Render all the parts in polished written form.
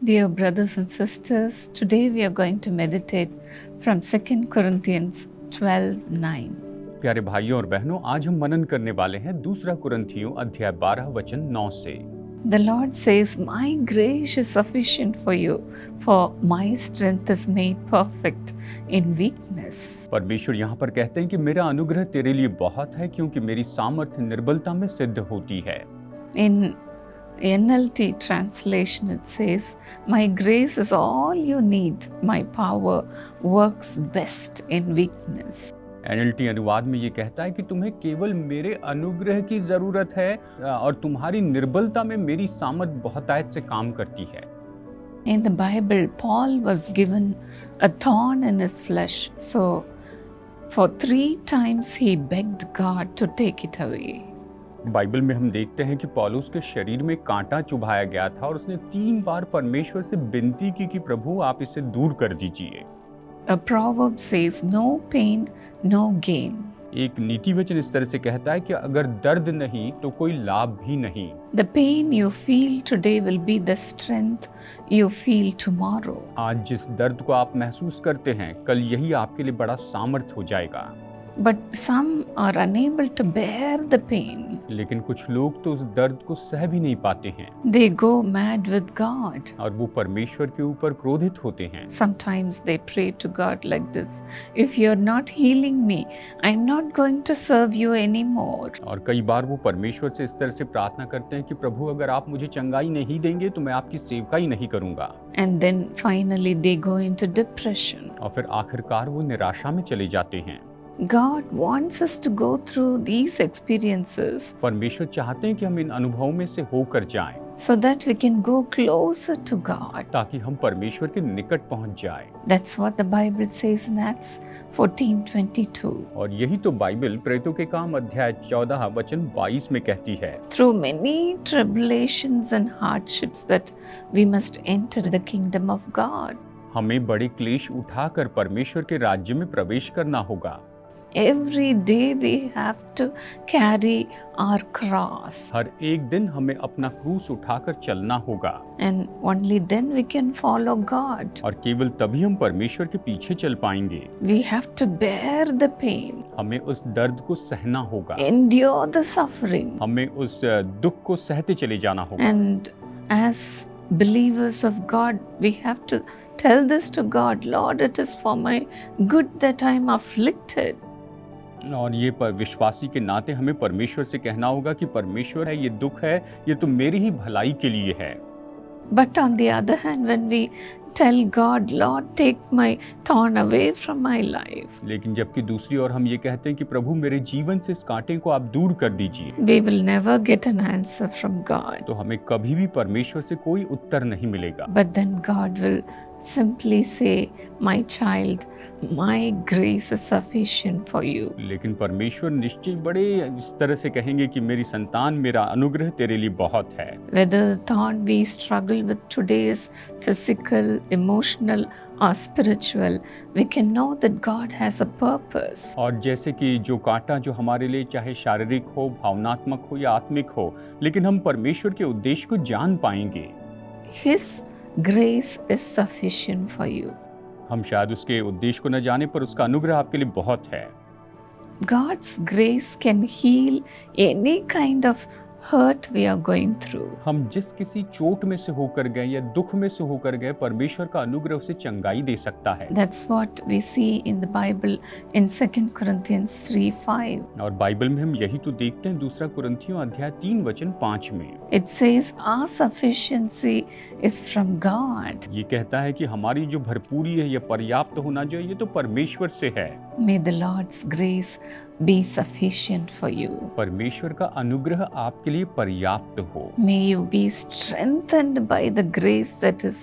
Dear brothers and sisters, today we are going to meditate from 2 Corinthians 12:9. प्यारे भाइयों और बहनों, आज हम मनन करने वाले हैं दूसरा कुरिन्थियों अध्याय 12 वचन 9 से। The Lord says, "My grace is sufficient for you, for my strength is made perfect in weakness." परमेश्वर यहाँ पर कहते हैं कि मेरा अनुग्रह तेरे लिए बहुत है, क्योंकि मेरी सामर्थ्य निर्बलता में सिद्ध होती है। In NLT translation it says, "My grace is all you need. My power works best in weakness." NLT अनुवाद में ये कहता है कि तुम्हें केवल मेरे अनुग्रह की जरूरत है और तुम्हारी निर्बलता में मेरी सामर्थ बहुतायत से काम करती है। In the Bible, Paul was given a thorn in his flesh, so for 3 times he begged God to take it away. Bible में हम देखते हैं कि पौलुस के शरीर में कांटा चुभाया गया था और उसने 3 बार परमेश्वर से विनती की कि प्रभु आप इसे दूर कर दीजिए। A proverb says, "No pain, no gain." एक नीति वचन इस तरह से कहता है कि अगर दर्द नहीं तो कोई लाभ भी नहीं। The pain you feel today will be the strength you feel tomorrow. आज जिस दर्द को आप महसूस करते हैं, कल यही आपके लिए बड़ा सामर्थ हो जाएगा। But some are unable to bear the pain. लेकिन कुछ लोग तो उस दर्द को सह भी नहीं पाते हैं They go mad with God. और वो परमेश्वर के ऊपर क्रोधित होते हैं। Sometimes they pray to God like this, "If you're not healing me, I'm not going to serve you anymore." और कई बार वो परमेश्वर से इस तरह से प्रार्थना करते हैं कि प्रभु अगर आप मुझे चंगाई नहीं देंगे तो मैं आपकी सेवकाई नहीं करूंगा। And then finally they go into depression. और फिर आखिरकार वो निराशा में चले जाते हैं। God wants us to go through these experiences परमेश्वर चाहते हैं कि हम इन अनुभवों में से होकर जाएं, so that we can go closer to God. ताकि हम परमेश्वर के निकट पहुंच जाएं। That's what the Bible says in Acts 14:22. और यही तो बाइबल प्रेरितों के काम अध्याय 14 वचन 22 में कहती है। Through many tribulations and hardships that we must enter the kingdom of God. हमें बड़े क्लेश उठाकर परमेश्वर के राज्य में प्रवेश करना होगा। Every day we have to carry our cross. हर एक दिन हमें अपना क्रूस उठाकर चलना होगा And only then we can follow God. और केवल तभी हम परमेश्वर के पीछे चल पाएंगे। We have to bear the pain, हमें उस दर्द को सहना होगा, endure the suffering. हमें उस दुख को सहते चले जाना होगा। And as believers of God, we have to tell this to God, "Lord, it is for my good that I am afflicted." और ये विश्वासी के नाते हमें परमेश्वर से कहना होगा कि परमेश्वर है, ये दुख है, ये तो मेरी ही भलाई के लिए है। But on the other hand, when we tell God, "Lord, take my thorn away from my life," लेकिन जबकि दूसरी ओर हम ये कहते हैं कि प्रभु मेरे जीवन से इस कांटे को आप दूर कर दीजिए, we will never get an answer from God. तो हमें कभी भी परमेश्वर से कोई उत्तर नहीं मिलेगा। But then God will simply say, "My child, my grace is sufficient for you." लेकिन परमेश्वर निश्चय बड़े इस तरह से कहेंगे कि मेरी संतान, मेरा अनुग्रह तेरे लिए बहुत है। Whether the thorn we struggle with today is physical, emotional, or spiritual, we can know that God has a purpose. और जैसे कि जो कांटा जो हमारे लिए चाहे शारीरिक हो, भावनात्मक हो या आत्मिक हो, लेकिन हम परमेश्वर के उद्देश्य को जान पाएंगे। His grace is sufficient for you. हम शायद उसके उद्देश्य को न जाने, पर उसका अनुग्रह आपके लिए बहुत है। God's grace can heal any kind of hurt we are going through. हम जिस किसी चोट में से होकर गए या दुख में से होकर गए, परमेश्वर का अनुग्रह उसे चंगाई दे सकता है। That's what we see in the Bible in 2 Corinthians 3:5. और बाइबल में हम यही तो देखते हैं दूसरा कुरिन्थियों अध्याय 3 वचन 5 में। It says, "Our sufficiency is from God." ये कहता है कि हमारी जो भरपूरी है या पर्याप्त होना जो है, ये तो परमेश्वर से है। May the Lord's grace be sufficient for you. परमेश्वर का अनुग्रह आपके लिए पर्याप्त हो। May you be strengthened by the grace that is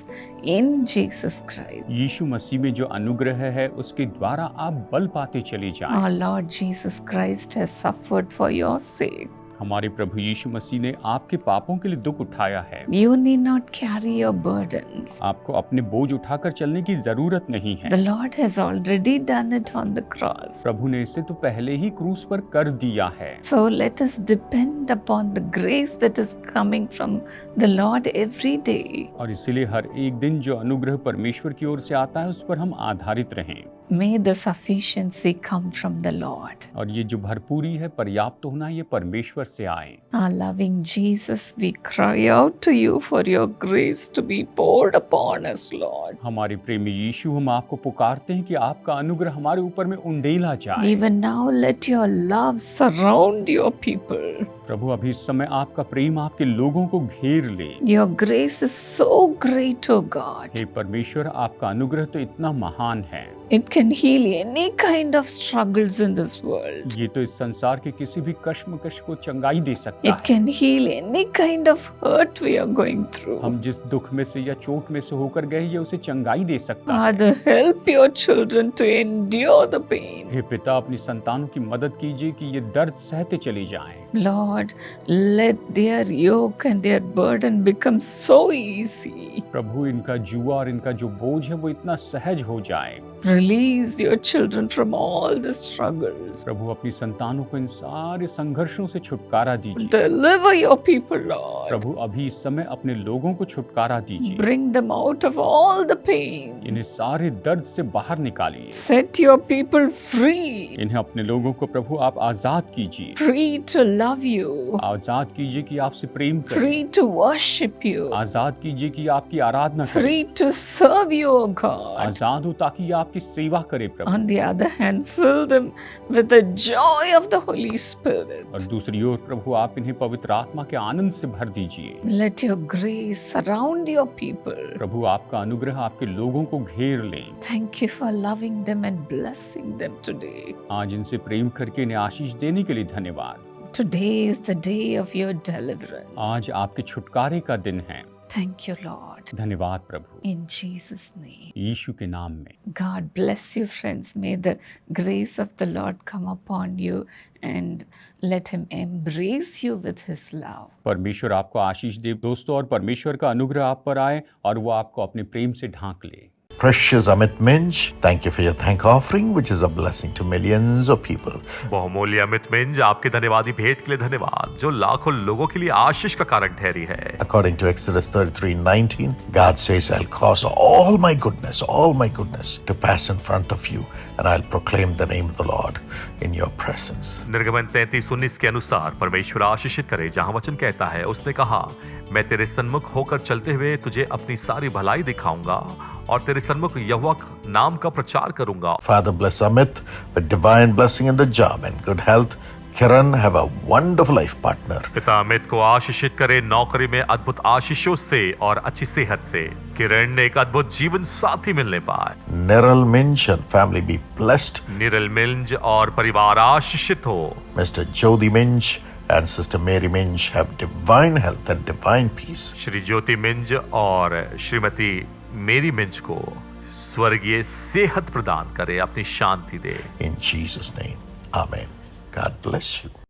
in Jesus Christ. यीशु मसीह में जो अनुग्रह है, उसके द्वारा आप बल पाते चले जाएं। Our Lord Jesus Christ has suffered for your sake. हमारे प्रभु यीशु मसीह ने आपके पापों के लिए दुख उठाया है। You need not carry your burdens. आपको अपने बोझ उठाकर चलने की जरूरत नहीं है। The Lord has already done it on the cross. प्रभु ने इसे तो पहले ही क्रूस पर कर दिया है। So let us depend upon the grace that is coming from the Lord every day. और इसीलिए हर एक दिन जो अनुग्रह परमेश्वर की ओर से आता है उस पर हम आधारित रहें। May the sufficiency come from the Lord. और ये जो भरपूरी है, पर्याप्त होना, ये परमेश्वर से आए। Our loving Jesus, we cry out to you for your grace to be poured upon us, Lord. हमारे प्रेमी यीशु, हम आपको पुकारते हैं कि आपका अनुग्रह हमारे ऊपर में उंडेला जाए। Even now, let your love surround your people. प्रभु अभी इस समय आपका प्रेम आपके लोगों को घेर ले। Your grace is so great, O God. हे परमेश्वर, आपका अनुग्रह तो इतना महान है। It can heal any kind of struggles in this world. ये तो इस संसार के किसी भी कश्मकश को चंगाई दे सकता It can heal any kind of hurt we are going through. हम जिस दुख में से या चोट में से होकर गए, ये उसे चंगाई दे सकता है। Father, help your children to endure the pain. हे पिता, अपनी संतानों की मदद कीजिए कि ये दर्द सहते चले जाएं। Lord, let their yoke and their burden become so easy. प्रभु, इनका जुआ और इनका जो बोझ है वो इतना सहज हो जाए। Release your children from all the struggles. प्रभु, अपनी संतानों को इन सारे संघर्षों से छुटकारा दीजिए। Deliver your people, Lord. प्रभु, अभी इस समय अपने लोगों को छुटकारा दीजिए। Bring them out of all the pain. इन्हें सारे दर्द से बाहर निकालिए। Set your people free. इन्हें, अपने लोगों को प्रभु आप आजाद कीजिए। Free to love you. आजाद कीजिए कि आपसे प्रेम करें। Free to worship you. आजाद कीजिए कि आपकी आराधना करें। Free to serve you, O God. आजाद हो ताकि आपकी सेवा करे प्रभु। On the other hand, fill them with the joy of the Holy Spirit. और दूसरी ओर प्रभु, आप इन्हें पवित्र आत्मा के आनंद से भर दीजिए। Let your grace surround your people. प्रभु, आपका अनुग्रह आपके लोगों को घेर लें। Thank you for loving them and blessing them today. आज इनसे प्रेम करके इन्हें आशीष देने के लिए धन्यवाद। Today is the day of your deliverance. आज आपके छुटकारे का दिन है। Thank you, Lord. धन्यवाद प्रभु, In Jesus' name. यीशु के नाम में। God bless you, friends. May the grace of the Lord come upon you and let him embrace you with his love. परमेश्वर आपको आशीष दे दोस्तों, और परमेश्वर का अनुग्रह आप पर आए और वो आपको अपने प्रेम से ढांक ले। Precious Amit Minj, thank you for your thank offering, which is a blessing to millions of people. बहुमूल्य अमित मिंज, आपके धन्यवादी भेंट के लिए धन्यवाद, जो लाखों लोगों के लिए आशीष का कारण ठहरी है। According to Exodus 33:19, God says, I'll cause all my goodness to pass in front of you, and I'll proclaim the name of the Lord in your presence. निर्गमन 33:19 के अनुसार परमेश्वर आशीषित करे, जहां वचन कहता है, उसने कहा, मैं तेरे सन्मुख होकर चलते हुए तुझे अपनी सारी भलाई दिखाऊंगा और तेरे सन्मुख यहोवा नाम का प्रचार करूंगा। Father, bless Amit with divine blessing in the job and good health. Kiran, have a wonderful life partner. पिता अमित को आशीषित करे नौकरी में अद्भुत आशीषों से और अच्छी सेहत से। किरण ने एक अद्भुत जीवन साथी मिलने पाए। Niral Minj and family be blessed. Niral Minz और परिवार आशीषित हो। Mr. Jodi Minj and Sister Mary Minj have divine health and divine peace. Shri Jyoti Minz और श्रीमती मेरी मिंज को स्वर्गीय सेहत प्रदान करे, अपनी शांति दे। In Jesus' name, Amen. God bless you.